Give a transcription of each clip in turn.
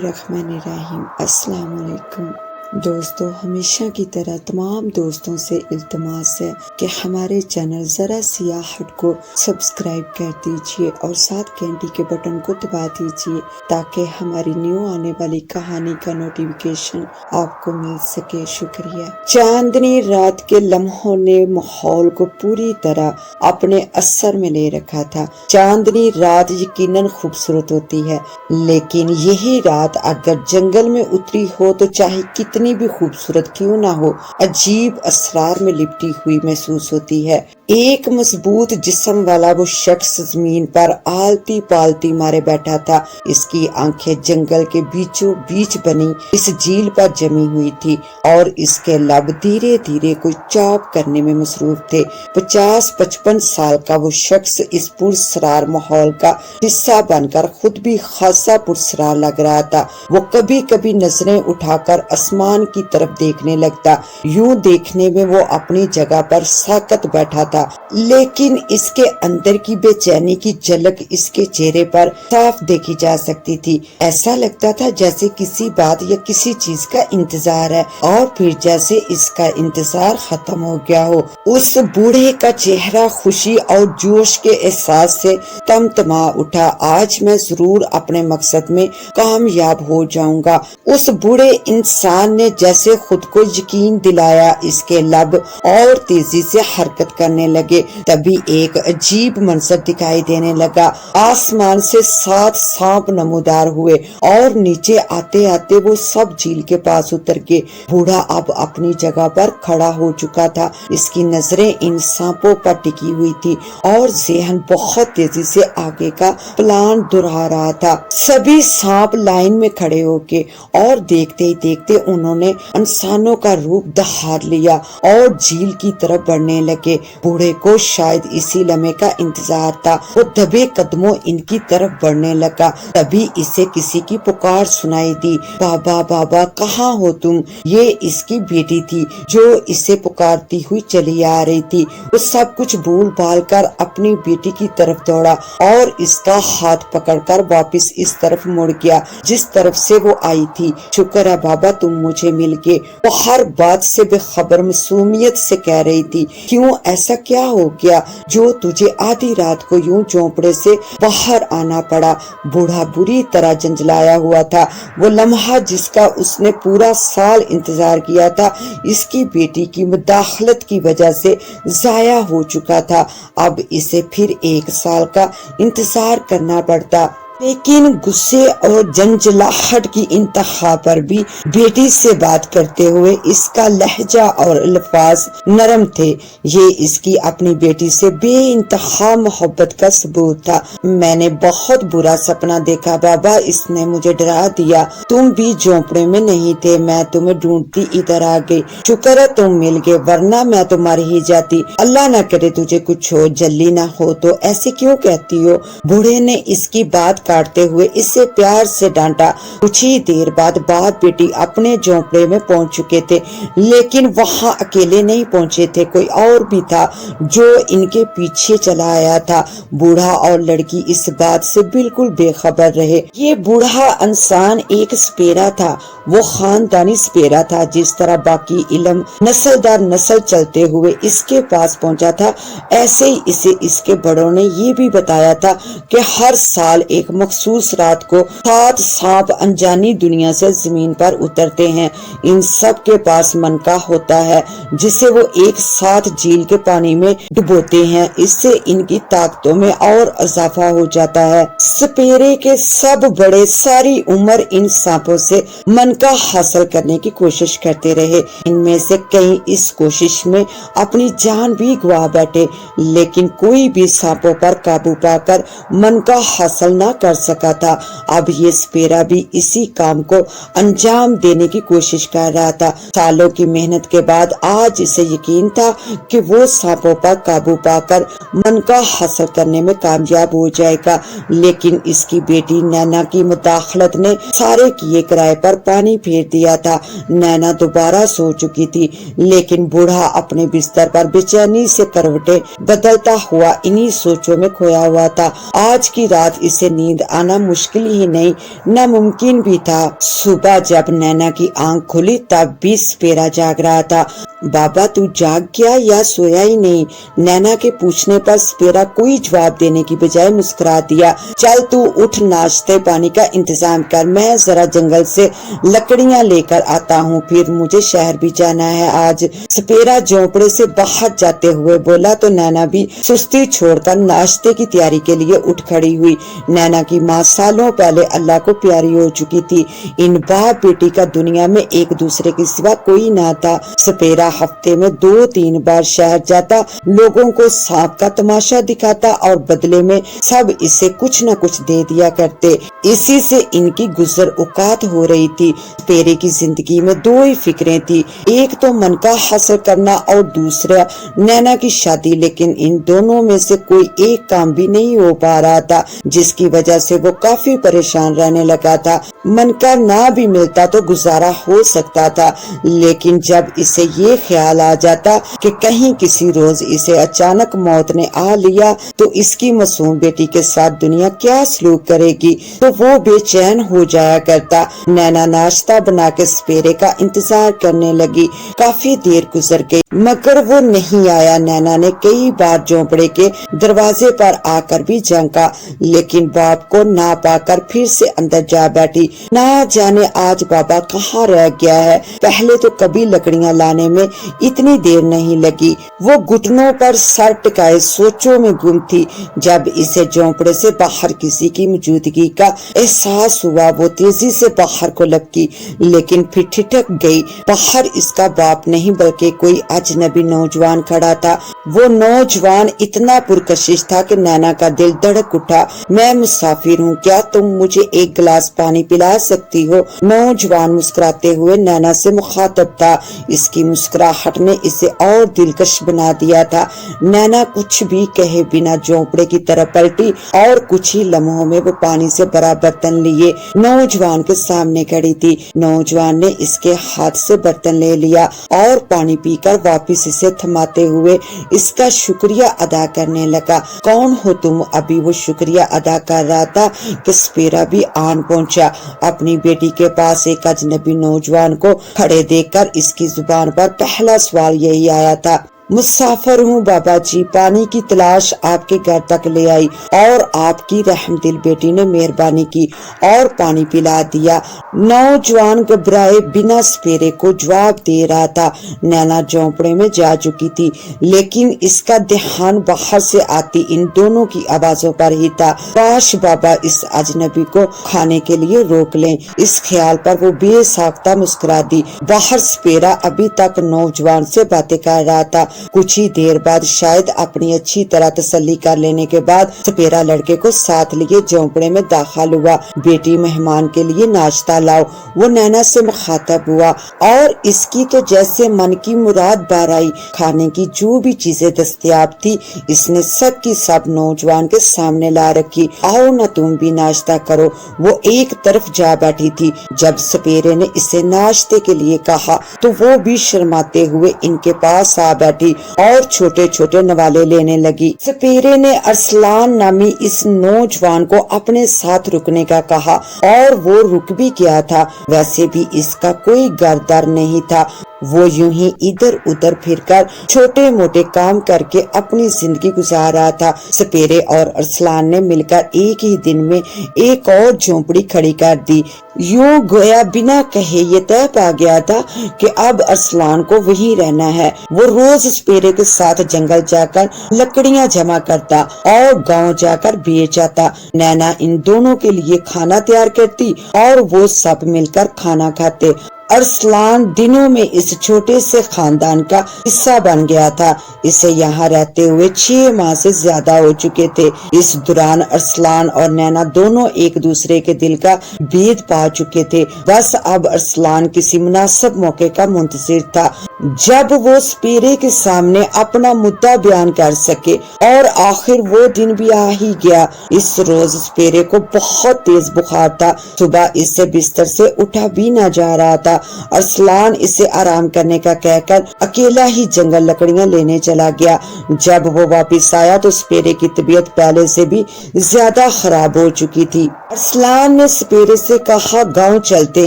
बिस्मिल्लाहिर्रहमानिर्रहीम। अस्सलाम वालेकुम दोस्तों, हमेशा की तरह तमाम दोस्तों से इल्तमास है कि हमारे चैनल ज़रा सियाहट को सब्सक्राइब कर दीजिए और साथ घंटी के बटन को दबा दीजिए ताकि हमारी न्यू आने वाली कहानी का नोटिफिकेशन आपको मिल सके। शुक्रिया। चांदनी रात के लम्हों ने माहौल को पूरी तरह अपने असर में ले रखा था। चांदनी रात यकीनन खूबसूरत होती है, लेकिन यही रात अगर जंगल में उतरी हो तो चाहे कितनी भी खूबसूरत क्यों ना हो, अजीब असरार में लिपटी हुई महसूस होती है। एक मजबूत जिस्म वाला वो शख्स जमीन पर आलती पालती मारे बैठा था। इसकी आंखें जंगल के बीचों बीच बनी इस झील पर जमी हुई थी और इसके लब धीरे धीरे कोई चॉप करने में मसरूफ थे। 50-55 साल का वो शख्स इस पुरसरार माहौल का हिस्सा बनकर खुद भी खासा पुरसरार लग रहा था। वो कभी कभी नजरें उठाकर आसमान की तरफ देखने लगता। यूं देखने में वो अपनी जगह पर साकत बैठा था, लेकिन इसके अंदर की बेचैनी की झलक इसके चेहरे पर साफ देखी जा सकती थी। ऐसा लगता था जैसे किसी बात या किसी चीज का इंतजार है और फिर जैसे इसका इंतजार खत्म हो गया हो। उस बूढ़े का चेहरा खुशी और जोश के एहसास से तमतमा उठा। आज मैं जरूर अपने मकसद में कामयाब हो जाऊंगा। उस बूढ़े इंसान ने जैसे खुद को यकीन दिलाया। इसके लब और तेजी से हरकत करने लगे। तभी एक अजीब मंजर दिखाई देने लगा। आसमान से 7 सांप नमूदार हुए और नीचे आते आते वो सब झील के पास उतर गए। बूढ़ा अब अपनी जगह पर खड़ा हो चुका था। इसकी नजरें इन सांपों पर टिकी हुई थी और ज़हन बहुत तेजी से आगे का प्लान दोहरा रहा था। सभी सांप लाइन में खड़े होके और देखते ही देखते उन्होंने इंसानों का रूप धार लिया और झील की तरफ बढ़ने लगे। बूढ़े को शायद इसी लम्हे का इंतजार था। वो दबे कदमों इनकी तरफ बढ़ने लगा। तभी इसे किसी की पुकार सुनाई दी। बाबा बाबा कहाँ हो तुम? ये इसकी बेटी थी जो इसे पुकारती हुई चली आ रही थी। वो सब कुछ भूल भाल कर अपनी बेटी की तरफ दौड़ा और इसका हाथ पकड़कर वापस इस तरफ मुड़ गया जिस तरफ से वो आई थी। शुक्र है बाबा तुम मुझे मिल गए। वो हर बात से बेखबर मासूमियत से कह रही थी, क्यों ऐसा क्या हो गया जो तुझे आधी रात को यूं झोंपड़े से बाहर आना पड़ा? बूढ़ा बुरी तरह जंजलाया हुआ था। वो लम्हा जिसका उसने पूरा साल इंतजार किया था इसकी बेटी की मुदाखलत की वजह से जाया हो चुका था। अब इसे फिर 1 साल का इंतजार करना पड़ता। लेकिन गुस्से और जंजलाहट की इंतहा पर भी बेटी से बात करते हुए इसका लहजा और अल्फाज नरम थे। ये इसकी अपनी बेटी से बेइंतहा मोहब्बत का सबूत था। मैंने बहुत बुरा सपना देखा बाबा, इसने मुझे डरा दिया। तुम भी झोंपड़े में नहीं थे, मैं तुम्हें ढूंढती इधर आ गई। शुक्र है तुम मिल गए, वरना मैं तो मर ही जाती। अल्लाह न करे तुझे कुछ हो, जल्दी ना हो तो ऐसे क्यों कहती हो? बूढ़े ने इसकी बात काटते हुए इसे प्यार से डांटा। कुछ ही देर बाद बाप बेटी अपने झोंपड़े में पहुंच चुके थे, लेकिन वहां अकेले नहीं पहुंचे थे, कोई और भी था जो इनके पीछे चला आया था। बूढ़ा और लड़की इस बात से बिल्कुल बेखबर रहे। ये बूढ़ा इंसान एक स्पेरा था। वो खानदानी स्पेरा था। जिस तरह बाकी इल्म नस्ल दर नस्ल चलते हुए इसके पास पहुंचा था, ऐसे ही इसे इसके बड़ों ने ये भी बताया था कि हर साल एक मखसूस रात को 7 सांप अनजानी दुनिया से जमीन पर उतरते हैं। इन सब के पास मनका होता है जिसे वो एक साथ झील के पानी में डुबोते हैं। इससे इनकी ताकतों में और इजाफा हो जाता है। सपेरे के सब बड़े सारी उम्र इन सांपों से मनका हासिल करने की कोशिश करते रहे। इनमें से कई इस कोशिश में अपनी जान भी गवा बैठे, लेकिन कोई भी सांपों पर काबू पाकर मनका हासिल न कर सका था। अब ये स्पेरा भी इसी काम को अंजाम देने की कोशिश कर रहा था। सालों की मेहनत के बाद आज इसे यकीन था कि वो सांपों पर काबू पाकर मनका हासिल करने में कामयाब हो जाएगा, लेकिन इसकी बेटी नैना की मुदाखलत ने सारे किए किराए पर पानी फेर दिया था। नैना दोबारा सो चुकी थी, लेकिन बूढ़ा अपने बिस्तर पर बेचैनी से करवटें बदलता हुआ इन्हीं सोचों में खोया हुआ था। आज की रात इसे नींद नींद आना मुश्किल ही नहीं, नामुमकिन भी था। सुबह जब नैना की आंख खुली तब भी सपेरा जाग रहा था। बाबा तू जाग गया या सोया ही नहीं? नैना के पूछने पर सपेरा कोई जवाब देने की बजाय मुस्कुरा दिया। चल तू उठ, नाश्ते पानी का इंतजाम कर, मैं जरा जंगल से लकड़ियां लेकर आता हूँ, फिर मुझे शहर भी जाना है आज। सपेरा झोंपड़े से बाहर जाते हुए बोला तो नैना भी सुस्ती छोड़कर नाश्ते की तैयारी के लिए उठ खड़ी हुई। नैना की माँ सालों पहले अल्लाह को प्यारी हो चुकी थी। इन बाप बेटी का दुनिया में एक दूसरे के सिवा कोई ना था। सपेरा हफ्ते में 2-3 बार शहर जाता, लोगों को सांप का तमाशा दिखाता और बदले में सब इसे कुछ न कुछ दे दिया करते। इसी से इनकी गुजर औकात हो रही थी। सपेरे की जिंदगी में 2 ही फिक्रें थी, एक तो मन का हासिल करना और दूसरा नैना की शादी। लेकिन इन दोनों में से कोई एक काम भी नहीं हो पा रहा था, जिसकी वजह से वो काफी परेशान रहने लगा था। मन का ना भी मिलता तो गुजारा हो सकता था, लेकिन जब इसे ये ख्याल आ जाता कि कहीं किसी रोज इसे अचानक मौत ने आ लिया तो इसकी मासूम बेटी के साथ दुनिया क्या सलूक करेगी, तो वो बेचैन हो जाया करता। नैना नाश्ता बना के सपेरे का इंतजार करने लगी। काफी देर गुजर गई मगर वो नहीं आया। नैना ने कई बार झोंपड़े के दरवाजे पर आकर भी झांका, लेकिन बाप को ना पाकर फिर से अंदर जा बैठी। ना जाने आज बाबा कहाँ रह गया है। पहले तो कभी लकड़ियां लाने में इतनी देर नहीं लगी। वो घुटनों पर सर टिकाए सोचों में गुम थी। जब इसे झोंपड़े से बाहर किसी की मौजूदगी का एहसास हुआ, वो तेजी से बाहर को लपकी, लेकिन फिर ठिठक गई। बाहर इसका बाप नहीं बल्कि कोई अजनबी नौजवान खड़ा था। वो नौजवान इतना पुरकशिश था कि नैना का दिल धड़क उठा। मैं मुसाफिर हूँ, क्या तुम मुझे एक गिलास पानी पिला सकती हो? नौजवान मुस्कुराते हुए नैना से मुखातब था। इसकी मुस्कुराहट ने इसे और दिलकश बना दिया था। नैना कुछ भी कहे बिना झोंपड़े की तरफ पलटी और कुछ ही लम्हों में वो पानी से भरा बर्तन लिए नौजवान के सामने खड़ी थी। नौजवान ने इसके हाथ से बर्तन ले लिया और पानी पीकर वापस इसे थमाते हुए इसका शुक्रिया अदा करने लगा। कौन हो तुम? अभी वो शुक्रिया अदा कर रहा था कि सपेरा भी आन पहुंचा। अपनी बेटी के पास एक अजनबी नौजवान को खड़े देखकर इसकी जुबान पर पहला सवाल यही आया था, मुसाफिर हूँ बाबा जी, पानी की तलाश आपके घर तक ले आई और आपकी रहमदिल बेटी ने मेहरबानी की और पानी पिला दिया। नौजवान घबराए बिना सपेरे को जवाब दे रहा था। नैना झोंपड़े में जा चुकी थी, लेकिन इसका ध्यान बाहर से आती इन दोनों की आवाजों पर ही था। काश बाबा इस अजनबी को खाने के लिए रोक लें। इस ख्याल पर वो बेसाख्ता मुस्कुरा दी। बाहर सपेरा अभी तक नौजवान से बातें कर रहा था। कुछ ही देर बाद, शायद अपनी अच्छी तरह तसल्ली कर लेने के बाद, सपेरा लड़के को साथ लिए झोंपड़े में दाखिल हुआ। बेटी मेहमान के लिए नाश्ता लाओ, वो नैना से मुखातब हुआ और इसकी तो जैसे मन की मुराद बार आई। खाने की जो भी चीजें दस्तयाब थी इसने सब की सब नौजवान के सामने ला रखी। आओ ना तुम भी नाश्ता करो। वो एक तरफ जा बैठी थी। जब सपेरे ने इसे नाश्ते के लिए कहा तो वो भी शर्माते हुए इनके पास आ बैठी और छोटे छोटे नवाले लेने लगी। सपेरे ने अरसलान नामी इस नौजवान को अपने साथ रुकने का कहा और वो रुक भी गया था। वैसे भी इसका कोई घर-दर नहीं था। वो यूं ही इधर उधर फिरकर छोटे मोटे काम करके अपनी जिंदगी गुजार रहा था। सपेरे और अरसलान ने मिलकर एक ही दिन में एक और झोंपड़ी खड़ी कर दी। यूं गोया बिना कहे ये तय पा गया था कि अब अरसलान को वही रहना है। वो रोज सपेरे के साथ जंगल जाकर लकड़ियां जमा करता और गांव जाकर बेच आता। नैना इन दोनों के लिए खाना तैयार करती और वो सब मिलकर खाना खाते। अरसलान दिनों में इस छोटे से खानदान का हिस्सा बन गया था। इसे यहाँ रहते हुए 6 माह से ज्यादा हो चुके थे। इस दौरान अरसलान और नैना दोनों एक दूसरे के दिल का भेद पा चुके थे। बस अब अरसलान किसी मुनासिब मौके का मुंतजिर था। जब वो स्पेरे के सामने अपना मुद्दा बयान कर सके। और आखिर वो दिन भी आ ही गया। इस रोज स्पेरे को बहुत तेज बुखार था। सुबह इससे बिस्तर से उठा भी न जा रहा था। अरसलान इसे आराम करने का कहकर अकेला ही जंगल लकड़ियां लेने चला गया। जब वो वापस आया तो स्पेरे की तबीयत पहले से भी ज्यादा खराब हो चुकी थी। अरसलान ने स्पेरे से कहा, गांव चलते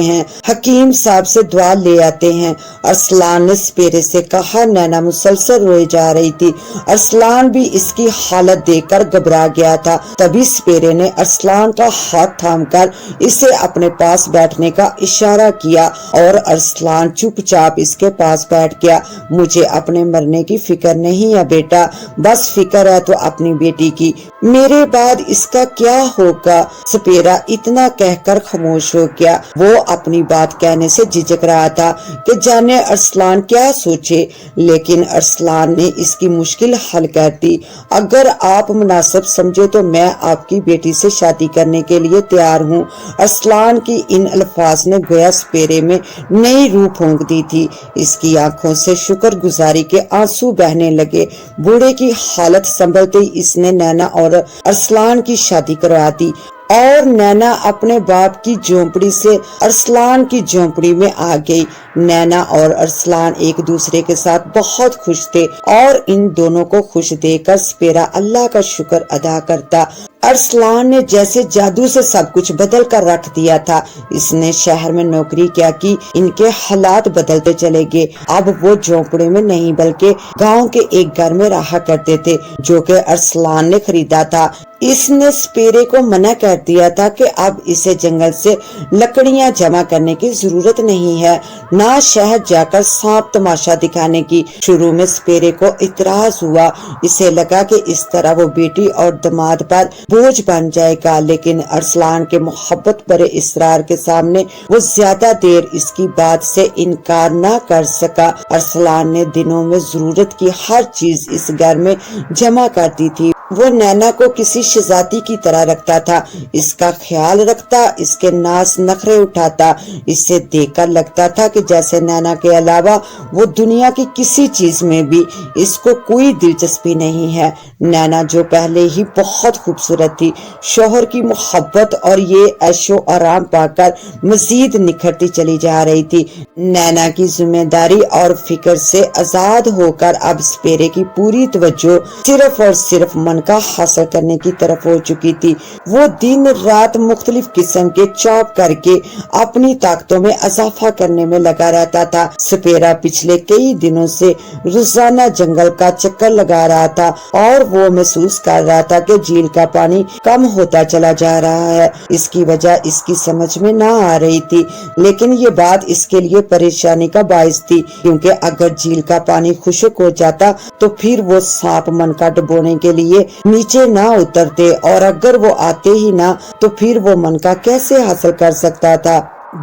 हैं, हकीम साहब से दुआ ले आते हैं। अरसलान ने स्पेरे से कहा। नैना मुसलसल रोए जा रही थी। अरसलान भी इसकी हालत देखकर घबरा गया था। तभी स्पेरे ने अरसलान का हाथ थामकर इसे अपने पास बैठने का इशारा किया और अरसलान चुपचाप इसके पास बैठ गया। मुझे अपने मरने की फिक्र नहीं है बेटा, बस फिक्र है तो अपनी बेटी की, मेरे बाद इसका क्या होगा। स्पेरा इतना कहकर खामोश हो गया। वो अपनी बात कहने से झिझक रहा था कि जाने अरसलान क्या सोचे, लेकिन अरसलान ने इसकी मुश्किल हल कर दी। अगर आप मुनासिब समझे तो मैं आपकी बेटी से शादी करने के लिए तैयार हूँ। अरसलान की इन अल्फाज ने गोया स्पेरे में नई रूह फूंक दी थी। इसकी आंखों से शुक्रगुजारी के आंसू बहने लगे। बूढ़े की हालत संभलते ही इसने नैना और अरसलान की शादी करवा दी और नैना अपने बाप की झोंपड़ी से अरसलान की झोंपड़ी में आ गई। नैना और अरसलान एक दूसरे के साथ बहुत खुश थे और इन दोनों को खुश देखकर स्पेरा अल्लाह का शुक्र अदा करता। अरसलान ने जैसे जादू से सब कुछ बदल कर रख दिया था। इसने शहर में नौकरी क्या की, इनके हालात बदलते चले गए। अब वो झोंपड़े में नहीं बल्कि गांव के एक घर में रहा करते थे जो कि अरसलान ने खरीदा था। इसने स्पेरे को मना कर दिया था कि अब इसे जंगल से लकड़ियां जमा करने की जरूरत नहीं है, ना शहर जाकर सांप तमाशा दिखाने की। शुरू में स्पेरे को इतराज हुआ। इसे लगा कि इस तरह वो बेटी और दामाद पर बोझ बन जाएगा, लेकिन अरसलान के मोहब्बत भरे इसरार के सामने वो ज्यादा देर इसकी बात से इनकार न कर सका। अरसलान ने दिनों में जरूरत की हर चीज इस घर में जमा कर दी थी। वो नैना को किसी शहजादी की तरह रखता था, इसका ख्याल रखता, इसके नाज नखरे उठाता। इसे देखकर लगता था कि जैसे नैना के अलावा वो दुनिया की किसी चीज में भी इसको कोई दिलचस्पी नहीं है। नैना जो पहले ही बहुत खूबसूरत थी, शोहर की मोहब्बत और ये ऐशो आराम पाकर मजीद निखरती चली जा रही थी। नैना की जिम्मेदारी और फिक्र से आजाद होकर अब स्पेरे की पूरी तवज्जो सिर्फ और सिर्फ मन का हासिल करने की तरफ हो चुकी थी। वो दिन रात मुख्तलिफ किस्म के चॉप करके अपनी ताकतों में इजाफा करने में लगा रहता था। स्पेरा पिछले कई दिनों से रोजाना जंगल का चक्कर लगा रहा था और वो महसूस कर रहा था कि झील का पानी कम होता चला जा रहा है। इसकी वजह इसकी समझ में ना आ रही थी, लेकिन ये बात इसके लिए परेशानी का बाइस थी, क्योंकि अगर झील का पानी खुश्क हो जाता तो फिर वो सांप मन का डुबोने के लिए नीचे ना उतरते, और अगर वो आते ही ना तो फिर वो मन का कैसे हासिल कर सकता था।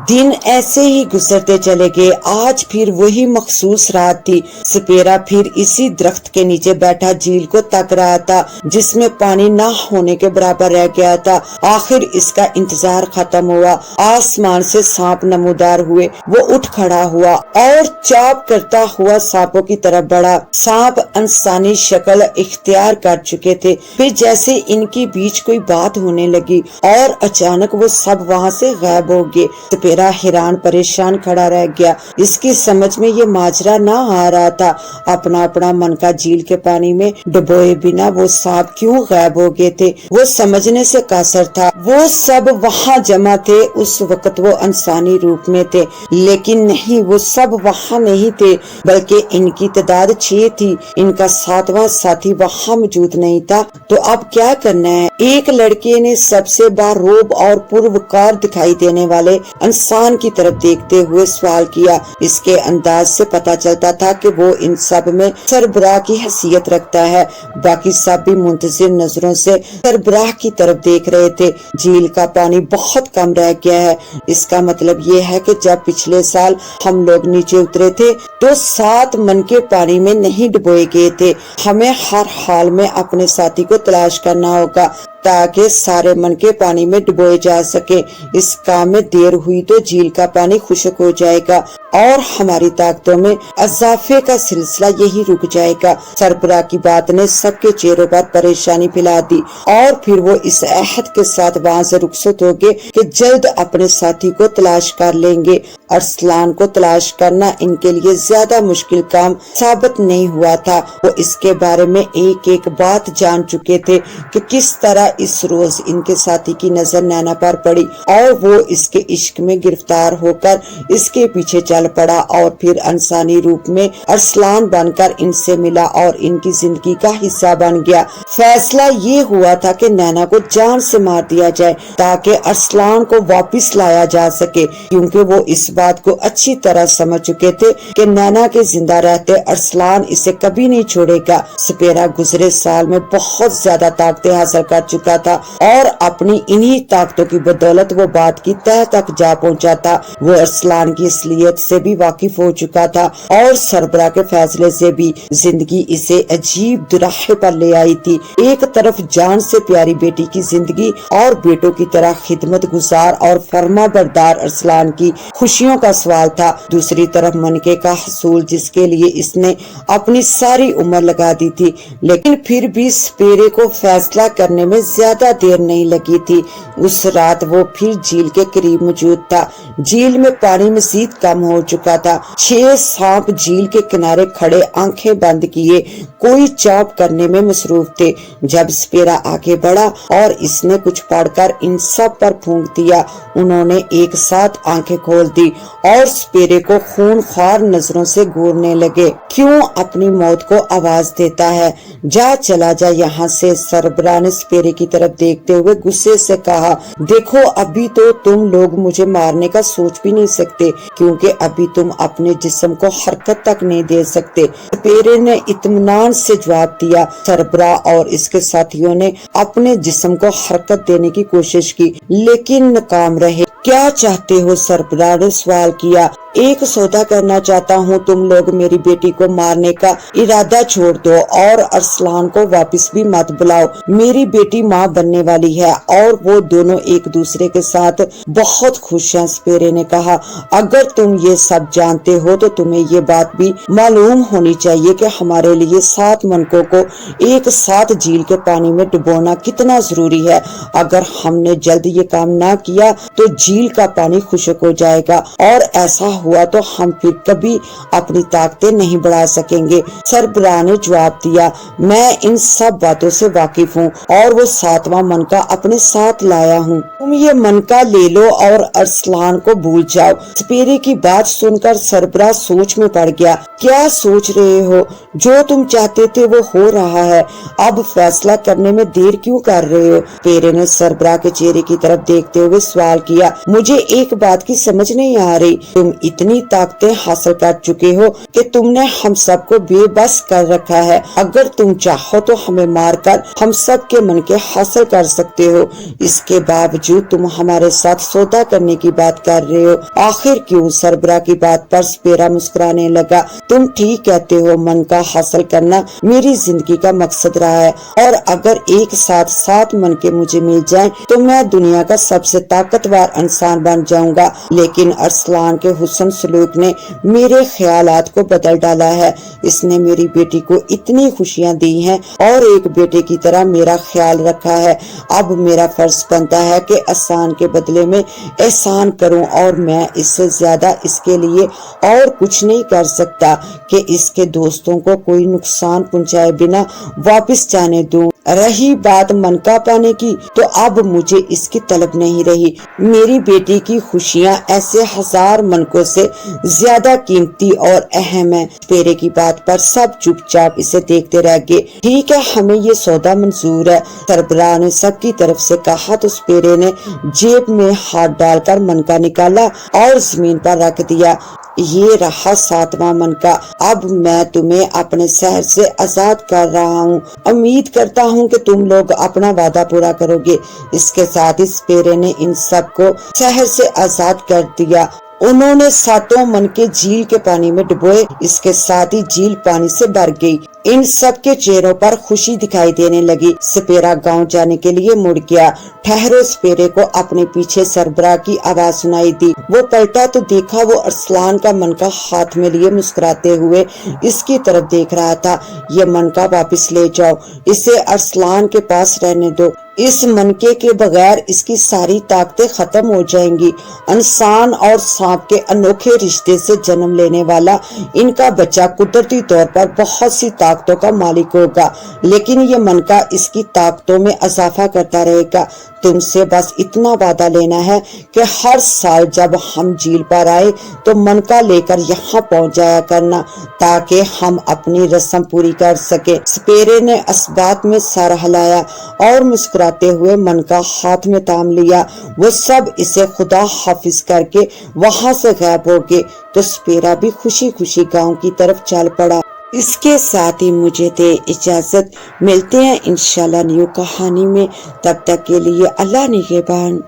दिन ऐसे ही गुजरते चले गए। आज फिर वही मखसूस रात थी। स्पेरा फिर इसी दरख्त के नीचे बैठा झील को तक रहा था जिसमें पानी ना होने के बराबर रह गया था। आखिर इसका इंतजार खत्म हुआ। आसमान से सांप नमूदार हुए। वो उठ खड़ा हुआ और चाप करता हुआ सांपों की तरफ बढ़ा। सांप इंसानी शक्ल इख्तियार कर चुके थे। फिर जैसे इनके बीच कोई बात होने लगी और अचानक वो सब वहाँ से गायब हो गए। स्पेरा हैरान परेशान खड़ा रह गया। इसकी समझ में ये माजरा ना आ रहा था। अपना अपना मन का झील के पानी में डुबोए बिना वो सांप क्यों गायब हो गए थे, वो समझने से कासर था। वो सब वहाँ जमा थे। उस वक्त वो इंसानी रूप में थे, लेकिन नहीं, वो सब वहाँ नहीं थे, बल्कि इनकी तादाद 6 थी। इनका 7वां साथी वहाँ मौजूद नहीं था। तो अब क्या करना है? एक लड़के ने सबसे बारोब और पुरवकार दिखाई देने वाले इंसान की तरफ देखते हुए सवाल किया। इसके अंदाज से पता चलता था कि वो इन सब में सरबराह की हैसियत रखता है। बाकी सब भी मुंतजिर नजरों से सरबराह की तरफ देख रहे थे। झील का पानी बहुत कम रह गया है। इसका मतलब ये है कि जब पिछले साल हम लोग नीचे उतरे थे तो 7 मन के पानी में नहीं डुबोए गए थे। हमें हर हाल में अपने साथी को तलाश करना होगा ताकि सारे मन के पानी में डुबोए जा सके। इस काम में देर हुई तो झील का पानी खुश्क हो जाएगा اور ہماری طاقتوں میں اضافے کا سلسلہ یہی رک جائے گا۔ سربراہ کی بات نے سب کے چہروں پر پریشانی پھیلا دی اور پھر وہ اس عہد کے ساتھ وہاں سے رخصت ہو گئے کہ جلد اپنے ساتھی کو تلاش کر لیں گے۔ ارسلان کو تلاش کرنا ان کے لیے زیادہ مشکل کام ثابت نہیں ہوا تھا۔ وہ اس کے بارے میں ایک ایک بات جان چکے تھے کہ کس طرح اس روز ان کے ساتھی کی نظر نینا پر پڑی اور وہ اس کے عشق میں گرفتار ہو کر اس کے پیچھے چل پڑا اور پھر انسانی روپ میں ارسلان بن کر ان سے ملا اور ان کی زندگی کا حصہ بن گیا۔ فیصلہ یہ ہوا تھا کہ نینا کو جان سے مار دیا جائے تاکہ ارسلان کو واپس لایا جا سکے، کیونکہ وہ اس بات کو اچھی طرح سمجھ چکے تھے کہ نینا کے زندہ رہتے ارسلان اسے کبھی نہیں چھوڑے گا۔ سپیرا گزرے سال میں بہت زیادہ طاقتیں حاصل کر چکا تھا اور اپنی انہی طاقتوں کی بدولت وہ بات کی تہہ تک جا پہنچا تھا۔ وہ ارسلان کی اصلیت سے بھی واقف ہو چکا تھا اور سربراہ کے فیصلے سے بھی۔ زندگی اسے عجیب دراحے پر لے آئی تھی۔ ایک طرف جان سے پیاری بیٹی کی زندگی اور بیٹوں کی طرح خدمت گزار اور فرما بردار ارسلان کی خوشیوں کا سوال تھا، دوسری طرف منکے کا حصول جس کے لیے اس نے اپنی ساری عمر لگا دی تھی۔ لیکن پھر بھی سپیرے کو فیصلہ کرنے میں زیادہ دیر نہیں لگی تھی۔ اس رات وہ پھر جھیل کے قریب موجود تھا۔ جھیل میں پانی مزید کم ہو چکا تھا۔ 6 سانپ جھیل کے کنارے کھڑے آنکھیں بند کیے کوئی چاپ کرنے میں مصروف تھے۔ جب سپیرا آگے بڑھا اور اس نے کچھ پڑھ کر ان سب پر پھونک دیا، انہوں نے ایک ساتھ آنکھیں کھول دی اور سپیرے کو خون خوار نظروں سے گھورنے لگے۔ کیوں اپنی موت کو آواز دیتا ہے؟ جا چلا جا یہاں سے، سربراہ نے سپیرے کی طرف دیکھتے ہوئے غصے سے کہا۔ دیکھو ابھی تو تم لوگ مجھے مارنے کا سوچ بھی نہیں سکتے کیونکہ ابھی تم اپنے جسم کو حرکت تک نہیں دے سکتے۔ سپیرے نے اطمینان سے جواب دیا۔ سربراہ اور اس کے ساتھیوں نے اپنے جسم کو حرکت دینے کی کوشش کی لیکن ناکام رہے۔ کیا چاہتے ہو؟ سربراہ نے سوال کیا۔ ایک سودا کرنا چاہتا ہوں، تم لوگ میری بیٹی کو مارنے کا ارادہ چھوڑ دو اور ارسلان کو واپس بھی مت بلاؤ۔ میری بیٹی ماں بننے والی ہے اور وہ دونوں ایک دوسرے کے ساتھ بہت خوش ہیں۔ سپیرے نے کہا، اگر تم یہ سب جانتے ہو تو تمہیں یہ بات بھی معلوم ہونی چاہیے کہ ہمارے لیے 7 منکوں کو ایک ساتھ جھیل کے پانی میں ڈبونا کتنا ضروری ہے۔ اگر ہم نے جلد یہ کام نہ کیا تو جھیل کا پانی خشک ہو جائے گا اور ایسا ہوا تو ہم پھر کبھی اپنی طاقتیں نہیں بڑھا سکیں گے۔ سربراہ نے جواب دیا، میں ان سب باتوں سے واقف ہوں اور وہ 7واں منکا اپنے ساتھ لایا ہوں۔ تم یہ منکا لے لو اور ارسلان کو بھول جاؤ۔ سپیرے کی بات سن کر سربراہ سوچ میں پڑ گیا۔ کیا سوچ رہے ہو؟ جو تم چاہتے تھے وہ ہو رہا ہے، اب فیصلہ کرنے میں دیر کیوں کر رہے ہو؟ سپیرے نے سربراہ کے چہرے کی طرف دیکھتے ہوئے سوال کیا۔ مجھے ایک بات کی سمجھ نہیں آ رہی، تم اتنی طاقتیں حاصل کر چکے ہو کہ تم نے ہم سب کو بے بس کر رکھا ہے۔ اگر تم چاہو تو ہمیں مار کر ہم سب کے من کے حاصل کر سکتے ہو، اس کے باوجود تم ہمارے ساتھ سودا کرنے کی بات کر رہے ہو، آخر کیوں؟ سربراہ کی بات پر سپیرا مسکرانے لگا۔ تم ٹھیک کہتے ہو، من کا حاصل کرنا میری زندگی کا مقصد رہا ہے اور اگر ایک ساتھ 7 من کے مجھے مل جائیں تو میں دنیا کا سب سے طاقتور انسان بن جاؤں گا۔ لیکن ارسلان کے حسن سلوک نے میرے خیالات کو بدل ڈالا ہے۔ اس نے میری بیٹی کو اتنی خوشیاں دی ہیں اور ایک بیٹے کی طرح میرا خیال رکھا ہے۔ اب میرا فرض بنتا ہے کہ احسان کے بدلے میں احسان کروں اور میں اس سے زیادہ اس کے لیے اور کچھ نہیں کر سکتا کہ اس کے دوستوں کو کوئی نقصان پہنچائے بنا واپس جانے دوں۔ رہی بات منکا پانے کی تو اب مجھے اس کی طلب نہیں رہی۔ میری بیٹی کی خوشیاں ایسے 1000 منکوں سے زیادہ قیمتی اور اہم ہیں۔ سپیرے کی بات پر سب چپ چاپ اسے دیکھتے رہ گئے۔ ٹھیک ہے، ہمیں یہ سودا منظور ہے، سربراہ نے سب کی طرف سے کہا تو سپیرے نے جیب میں ہاتھ ڈال کر منکا نکالا اور زمین پر رکھ دیا۔ یہ رہا 7واں منکا، اب میں تمہیں اپنے شہر سے آزاد کر رہا ہوں، امید کرتا ہوں کہ تم لوگ اپنا وعدہ پورا کرو گے۔ اس کے ساتھ ہی سپیرے نے ان سب کو شہر سے آزاد کر دیا۔ उन्होंने सातों मनके झील के पानी में डुबोए। इसके साथ ही झील पानी से भर गई। इन सब के चेहरों पर खुशी दिखाई देने लगी। सपेरा गांव जाने के लिए मुड़ गया। ठहरो, सपेरे को अपने पीछे सरबराह की आवाज सुनाई दी। वो पलटा तो देखा वो अरसलान का मनका हाथ में लिए मुस्कुराते हुए इसकी तरफ देख रहा था। ये मनका वापस ले जाओ, इसे अरसलान के पास रहने दो। इस मनके के बगैर इसकी सारी ताकतें खत्म हो जाएंगी। इंसान और सांप के अनोखे रिश्ते से जन्म लेने वाला इनका बच्चा कुदरती तौर पर बहुत सी ताकतों का मालिक होगा, लेकिन ये मनका इसकी ताकतों में इजाफा करता रहेगा। तुमसे बस इतना वादा लेना है कि हर साल जब हम झील पर आए तो मनका लेकर यहाँ पहुँच जाया करना, ताकि हम अपनी रस्म पूरी कर सके। सपेरे ने इस बात में सर हिलाया और मुस्कुराते हुए मनका हाथ में थाम लिया। वो सब इसे खुदा हाफिज करके वहां से गायब हो गए तो सपेरा भी खुशी खुशी गांव की तरफ चल पड़ा। इसके साथ ही मुझे दे इजाजत। मिलते हैं इंशाल्लाह न्यू कहानी में। तब तक के लिए अल्लाह निगहबान।